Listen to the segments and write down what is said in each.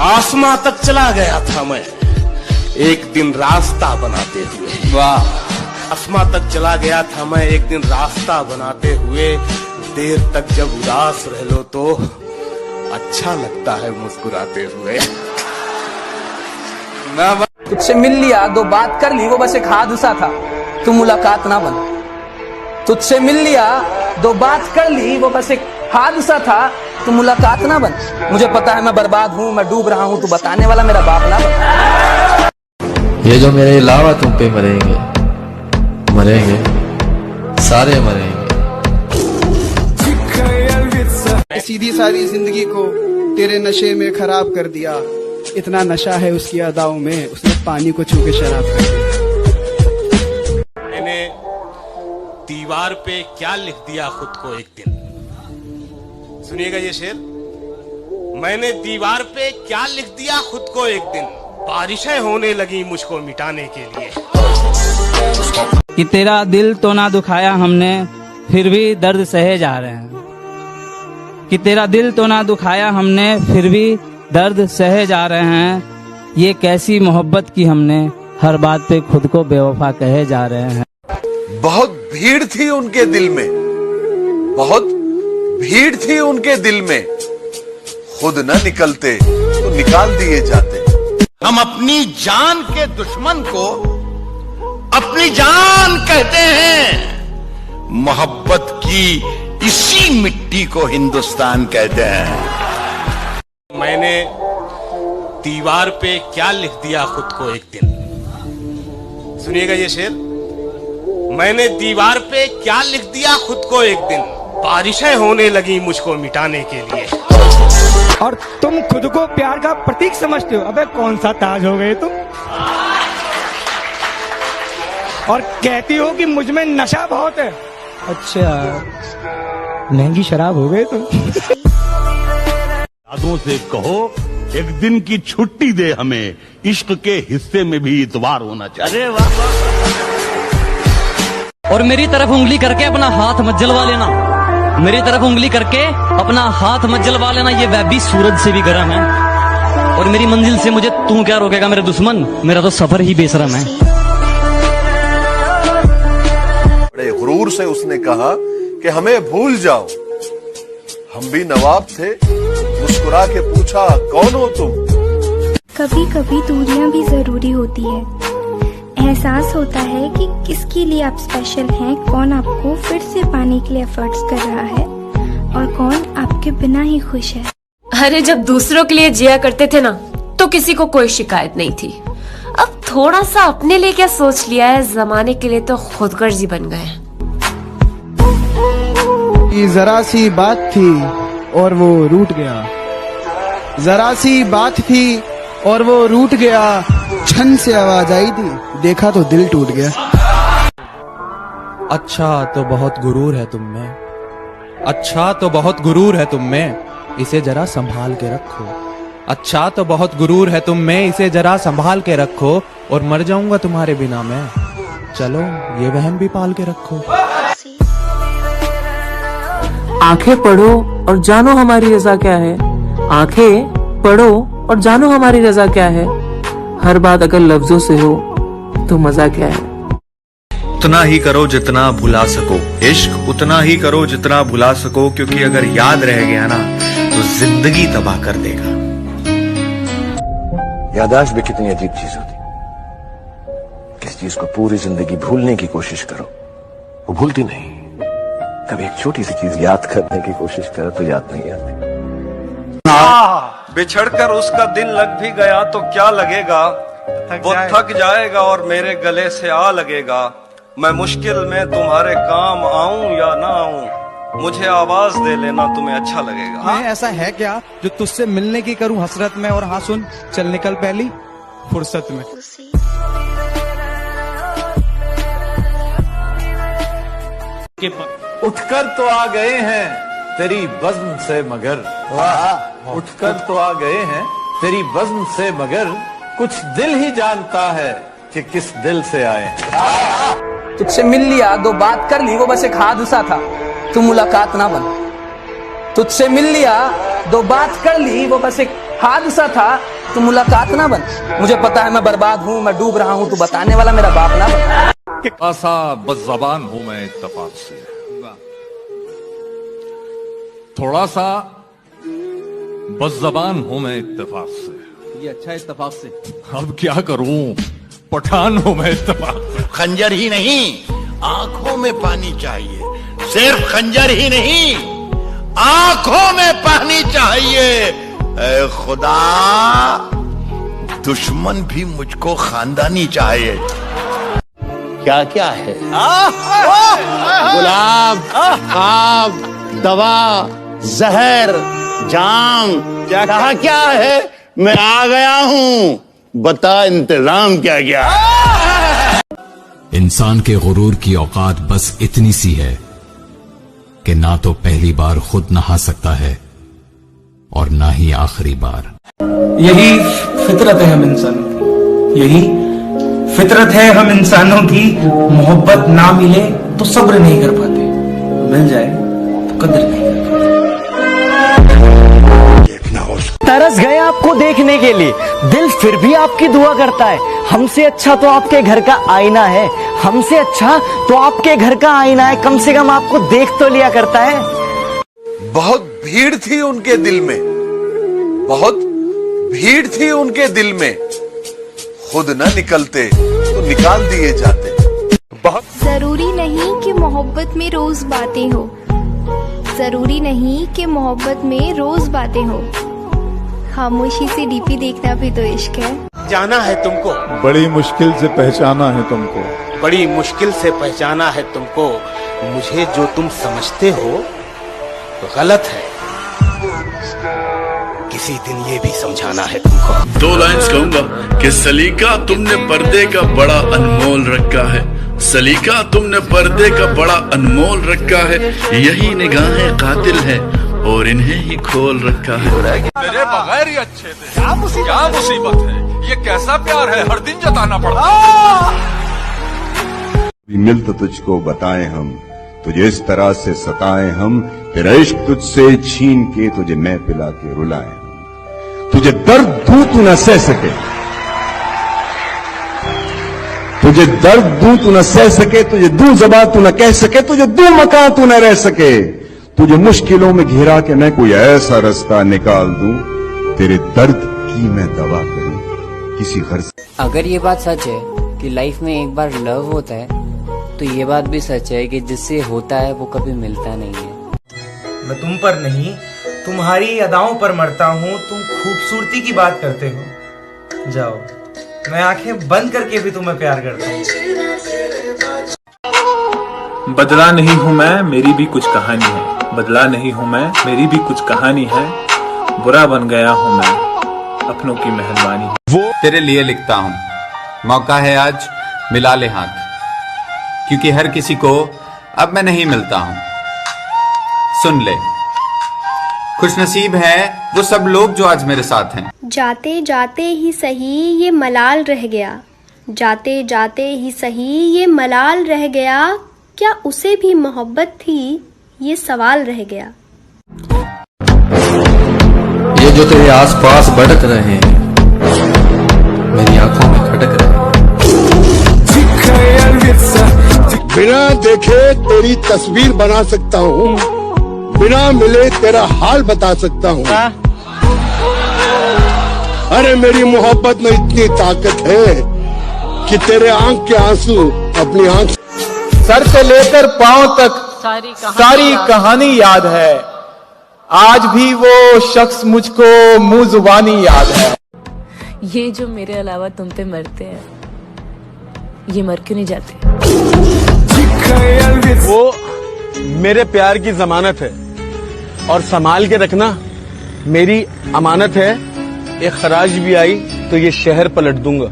आसमां तक चला गया था मैं एक दिन रास्ता बनाते हुए। वाह। आसमां तक चला गया था मैं एक दिन रास्ता बनाते हुए। देर तक जब उदास रह लो तो अच्छा लगता है मुस्कुराते हुए। तुझसे मिल लिया, दो बात कर ली, वो बस एक हादसा था, तू मुलाकात ना बन। तुझसे मिल लिया, दो बात कर ली, वो बस एक हादसा था, तू मुलाकात ना बन। मुझे पता है मैं बर्बाद हूँ, मैं डूब रहा हूँ, तू बताने वाला मेरा बाप ना बन। ये जो मेरे अलावा तुम पे मरेंगे, मरेंगे, सारे मरेंगे। सीधी सारी जिंदगी को तेरे नशे में खराब कर दिया। इतना नशा है उसकी अदाओं में, उसने पानी को छू के शराब कर दिया। मैंने दीवार पे क्या लिख दिया खुद को एक दिन। सुनिएगा ये शेर। मैंने दीवार पे क्या लिख दिया खुद को एक दिन, बारिशें होने लगी मुझको मिटाने के लिए। कि तेरा दिल तो ना दुखाया हमने, फिर भी दर्द सहे जा रहे हैं। कि तेरा दिल तो ना दुखाया हमने, फिर भी दर्द सहे जा रहे हैं। ये कैसी मोहब्बत की हमने, हर बात पे खुद को बेवफा कहे जा रहे हैं। बहुत भीड़ थी उनके दिल में, बहुत भीड़ थी उनके दिल में, खुद न निकलते तो निकाल दिए जाते। हम अपनी जान के दुश्मन को अपनी जान कहते हैं। मोहब्बत की इसी मिट्टी को हिंदुस्तान कहते हैं। मैंने दीवार पे क्या लिख दिया खुद को एक दिन। सुनिएगा ये शेर। मैंने दीवार पे क्या लिख दिया खुद को एक दिन, बारिशें होने लगी मुझको मिटाने के लिए। और तुम खुद को प्यार का प्रतीक समझते हो। अबे कौन सा ताज हो गए तुम। और कहती हो कि मुझ में नशा बहुत है। अच्छा, महंगी शराब हो गए तुम। यादों से कहो एक दिन की छुट्टी दे हमें, इश्क के हिस्से में भी इतवार होना चाहिए। और मेरी तरफ उंगली करके अपना हाथ मत जलवा लेना, मेरी तरफ उंगली करके अपना हाथ मत जलवा लेना। ये वह भी सूरज से भी गर्म है, और मेरी मंजिल से मुझे तू क्या रोकेगा मेरे दुश्मन, मेरा तो सफर ही बेशरम है। बड़े गुरूर से उसने कहा कि हमें भूल जाओ, हम भी नवाब थे। मुस्कुरा के पूछा कौन हो तुम। कभी कभी दूरियां भी जरूरी होती है। एहसास होता है कि किसके लिए आप स्पेशल हैं, कौन आपको फिर से पाने के लिए एफर्ट्स कर रहा है और कौन आपके बिना ही खुश है। अरे जब दूसरों के लिए जिया करते थे ना, तो किसी को कोई शिकायत नहीं थी। अब थोड़ा सा अपने लिए क्या सोच लिया है, जमाने के लिए तो खुदगर्जी बन गए हैं। जरा सी बात थी और वो रूठ गया, जरा सी बात थी और वो रूठ गया। छन से आवाज आई थी, देखा तो दिल टूट गया। अच्छा तो बहुत गुरूर है तुम में, अच्छा तो बहुत गुरूर है तुम में, इसे जरा संभाल के रखो। अच्छा तो बहुत गुरूर है तुम में, इसे जरा संभाल के रखो। और मर जाऊंगा तुम्हारे बिना मैं, चलो ये वहम भी पाल के रखो। आंखें पढ़ो और जानो हमारी रजा क्या है, आंखें पढ़ो और जानो हमारी रजा क्या है। हर बात अगर लफ्जों से हो तो मजा क्या है। उतना ही करो जितना भुला सको, इश्क उतना ही करो जितना भुला सको, क्योंकि अगर याद रह गया ना तो जिंदगी तबाह कर देगा। याददाश्त भी कितनी अजीब चीज होती। किस चीज को पूरी जिंदगी भूलने की कोशिश करो, वो भूलती नहीं। कभी एक छोटी सी चीज याद करने की कोशिश करो तो याद नहीं आती। बिछड़कर उसका दिल लग भी गया तो क्या लगेगा, वो थक जाएगा और मेरे गले से आ लगेगा। मैं मुश्किल में तुम्हारे काम आऊं या ना आऊं, मुझे आवाज दे लेना, तुम्हें अच्छा लगेगा। मैं ऐसा है क्या जो तुझसे मिलने की करूं हसरत में। और हाँ सुन, चल निकल पहली फुर्सत में। उठकर तो आ गए हैं तेरी बज़्म से मगर, उठकर तो आ गए हैं तेरी बज़्म से मगर, कुछ दिल ही जानता है कि किस दिल से आए। तुझसे मिल लिया, दो बात कर ली, वो बस एक हादसा था, तू मुलाकात ना बन। तुझसे मिल लिया, दो बात कर ली, वो बस एक हादसा था तो मुलाकात ना बन। मुझे पता है मैं बर्बाद हूँ, मैं डूब रहा हूँ, तू बताने वाला मेरा बाप ना बन। ऐसा बदज़बान हूं मैं इत्तेफाक से, थोड़ा सा बदज़बान हूं मैं इत्तेफाक से। ये अच्छा इत्तेफाक से। अब क्या करूं, पठान हूं मैं इत्तेफाक से। खंजर ही नहीं, आंखों में पानी चाहिए। सिर्फ खंजर ही नहीं, आंखों में पानी चाहिए। ऐ खुदा, दुश्मन भी मुझको खानदानी चाहिए। क्या क्या है? गुलाब, आब, दवा, जहर, जाम, क्या क्या है? मैं आ गया हूँ, बता इंतजाम क्या क्या। इंसान के गुरूर की औकात बस इतनी सी है कि ना तो पहली बार खुद नहा सकता है और ना ही आखिरी बार। यही फितरत है हम इंसानों की, यही फितरत है हम इंसानों की। मोहब्बत ना मिले तो सब्र नहीं कर पाते, मिल जाए तो कदर नहीं कर पाते। तरस गए आपको देखने के लिए, दिल फिर भी आपकी दुआ करता है। हमसे अच्छा तो आपके घर का आईना है, हमसे अच्छा तो आपके घर का आईना है, कम से कम आपको देख तो लिया करता है। बहुत भीड़ थी उनके दिल में, बहुत भीड़ थी उनके दिल में। खुद न निकलते तो निकाल दिए जाते। बहुत जरूरी नहीं कि मोहब्बत में रोज बातें हो, जरूरी नहीं कि मोहब्बत में रोज बातें हो। खामोशी से डीपी देखना भी तो इश्क है। जाना है तुमको, बड़ी मुश्किल से पहचाना है तुमको, बड़ी मुश्किल से पहचाना है तुमको। मुझे जो तुम समझते हो गलत है, किसी दिन ये भी समझाना है तुमको। 2 लाइन्स कहूंगा कि सलीका तुमने पर्दे का बड़ा अनमोल रखा है, सलीका तुमने पर्दे का बड़ा अनमोल रखा है। यही निगाहें कातिल है और इन्हें ही खोल रखा है। मेरे बगैर ही अच्छे थे, क्या मुसीबत है, ये कैसा प्यार है, हर दिन जताना पड़ता। मिल तो तुझको बताएं हम, तुझे इस तरह से सताएं हम, तेरा इश्क तुझसे छीन के तुझे मैं पिला के रुलाएं हम। तुझे दर्द दूं तू न सह सके, तुझे दर्द दूं तू न सह सके, तुझे दूं ज़बान तू न कह सके, तुझे दूं मकान तू न रह सके। तुझे मुश्किलों में घिरा के मैं कोई ऐसा रास्ता निकाल दूं, तेरे दर्द की मैं दवा करूं किसी गर्ज। अगर ये बात सच है कि लाइफ में एक बार लव होता है, तो ये बात भी सच है कि जिससे होता है वो कभी मिलता नहीं है। मैं तुम पर नहीं, तुम्हारी अदाओं पर मरता हूँ। तुम खूबसूरती की बात करते हो, जाओ मैं आंखें बंद करके भी तुम्हें प्यार करता हूँ। बदला नहीं हूँ मैं, मेरी भी कुछ कहानी है। बदला नहीं हूँ मैं, मेरी भी कुछ कहानी है। बुरा बन गया हूँ मैं, अपनों की मेहरबानी है। वो तेरे लिए लिखता हूँ, मौका है आज मिला ले हाथ, क्योंकि हर किसी को अब मैं नहीं मिलता हूँ। सुन ले, खुशनसीब है वो सब लोग जो आज मेरे साथ हैं। जाते जाते ही सही ये मलाल रह गया, जाते जाते ही सही ये मलाल रह गया। क्या उसे भी मोहब्बत थी, ये सवाल रह गया। ये जो तेरे आसपास भटक रहे हैं, मेरी आंखों में खटक रहे हैं। बिना देखे तेरी तस्वीर बना सकता हूँ, बिना मिले तेरा हाल बता सकता हूँ। अरे मेरी मोहब्बत में इतनी ताकत है कि तेरे आंख के आंसू अपनी आंख, सर से लेकर पांव तक सारी कहानी याद है। आज भी वो शख्स मुझको मुंह जुबानी याद है। ये जो मेरे अलावा तुम पे मरते हैं, ये मर क्यों नहीं जाते? वो मेरे प्यार की जमानत है और संभाल के रखना मेरी अमानत है। एक खराज भी आई तो ये शहर पलट दूंगा,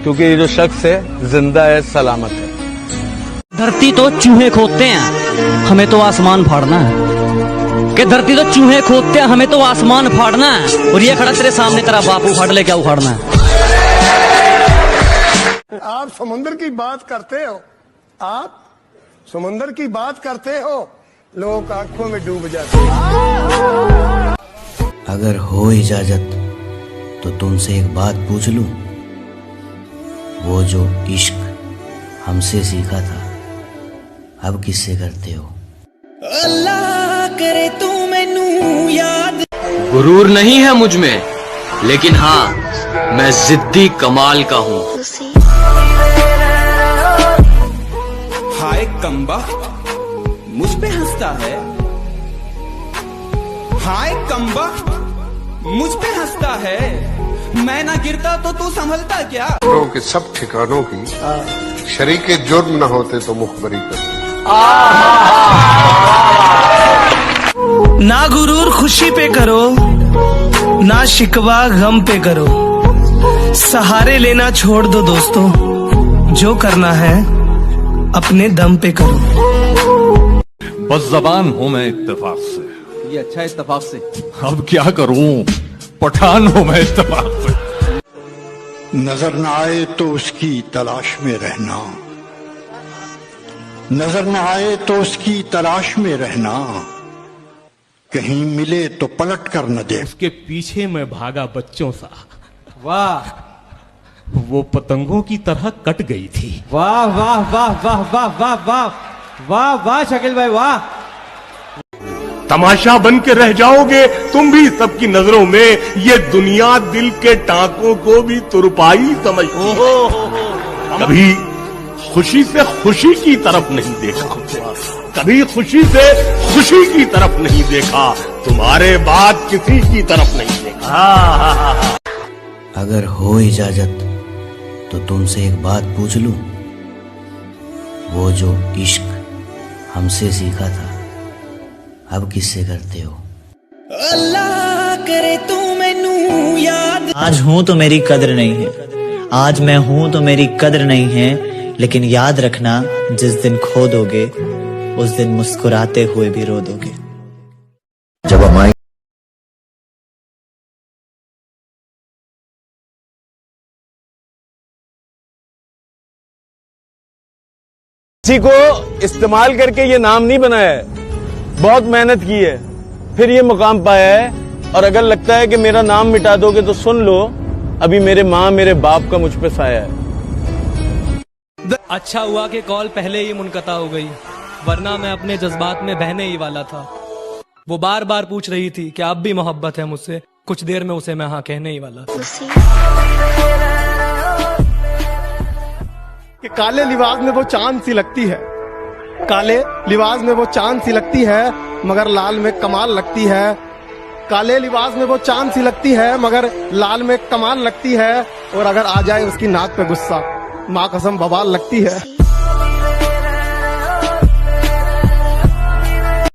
क्योंकि ये जो शख्स है जिंदा है, सलामत है। धरती तो चूहे खोदते हैं, हमें तो आसमान फाड़ना है। कि धरती तो चूहे खोदते हैं, हमें तो आसमान फाड़ना है। और ये खड़ा तेरे सामने तेरा बाप उखाड़ ले, क्या उखाड़ना है? आप समुद्र की बात करते हो, आप समुद्र की बात करते हो, लोग आंखों में डूब जाते हैं। अगर हो इजाजत तो तुमसे एक बात पूछ लूं, वो जो इश्क हमसे सीखा था अब किससे करते हो? अल्लाह करे तू मैनू याद। गुरूर नहीं है मुझ में, लेकिन हाँ मैं जिद्दी कमाल का हूँ। हाय कमबख्त मुझ पे हंसता है, हाय कमबख्त मुझ पे हंसता है, मैं ना गिरता तो तू संभलता क्या? के सब ठिकानों की शरीके जुर्म न होते तो मुखबरी करते। ना गुरूर खुशी पे करो, ना शिकवा गम पे करो, सहारे लेना छोड़ दो दोस्तों, जो करना है अपने दम पे करो। बस जबान हूं मैं इत्तेफाक से। ये अच्छा इत्तेफाक से। अब क्या करूं, पठान हूं मैं इत्तेफाक से। नजर न आए तो उसकी तलाश में रहना, नजर न आए तो उसकी तलाश में रहना, कहीं मिले तो पलट कर न दे। उसके पीछे मैं भागा बच्चों सा, वाह, वो पतंगों की तरह कट गई थी। वाह वाह वाह वाह वाह वाह वाह वाह वाह शकील भाई वाह। तमाशा बन के रह जाओगे तुम भी सबकी नजरों में, ये दुनिया दिल के टांकों को भी तुरपाई समझती है। कभी खुशी से खुशी की तरफ नहीं देखा, कभी खुशी से खुशी की तरफ नहीं देखा, तुम्हारे बाद किसी की तरफ नहीं देखा। अगर हो इजाजत तो तुमसे एक बात पूछ लूं, वो जो इश्क हमसे सीखा था अब किससे करते हो? अल्लाह करे तू मैनू याद। आज हूं तो मेरी कदर नहीं है, आज मैं हूं तो मेरी कदर नहीं है, लेकिन याद रखना जिस दिन खो दोगे उस दिन मुस्कुराते हुए भी रो दोगे। जब हमारी किसी को इस्तेमाल करके ये नाम नहीं बनाया है, बहुत मेहनत की है फिर ये मुकाम पाया है। और अगर लगता है कि मेरा नाम मिटा दोगे तो सुन लो, अभी मेरे माँ मेरे बाप का मुझ पे साया है। अच्छा हुआ कि कॉल पहले ही मुनक़ता हो गई, वरना मैं अपने जज्बात में बहने ही वाला था। वो बार बार पूछ रही थी कि अब भी मोहब्बत है मुझसे, कुछ देर में उसे मैं हाँ कहने ही वाला था। कि काले लिबास में वो चांद सी लगती है, काले लिबास में वो चांद सी लगती है, मगर लाल में कमाल लगती है। काले लिबास में वो चांद सी लगती है, मगर लाल में कमाल लगती है। और अगर आ जाए उसकी नाक पे गुस्सा, माँ कसम बवाल लगती है।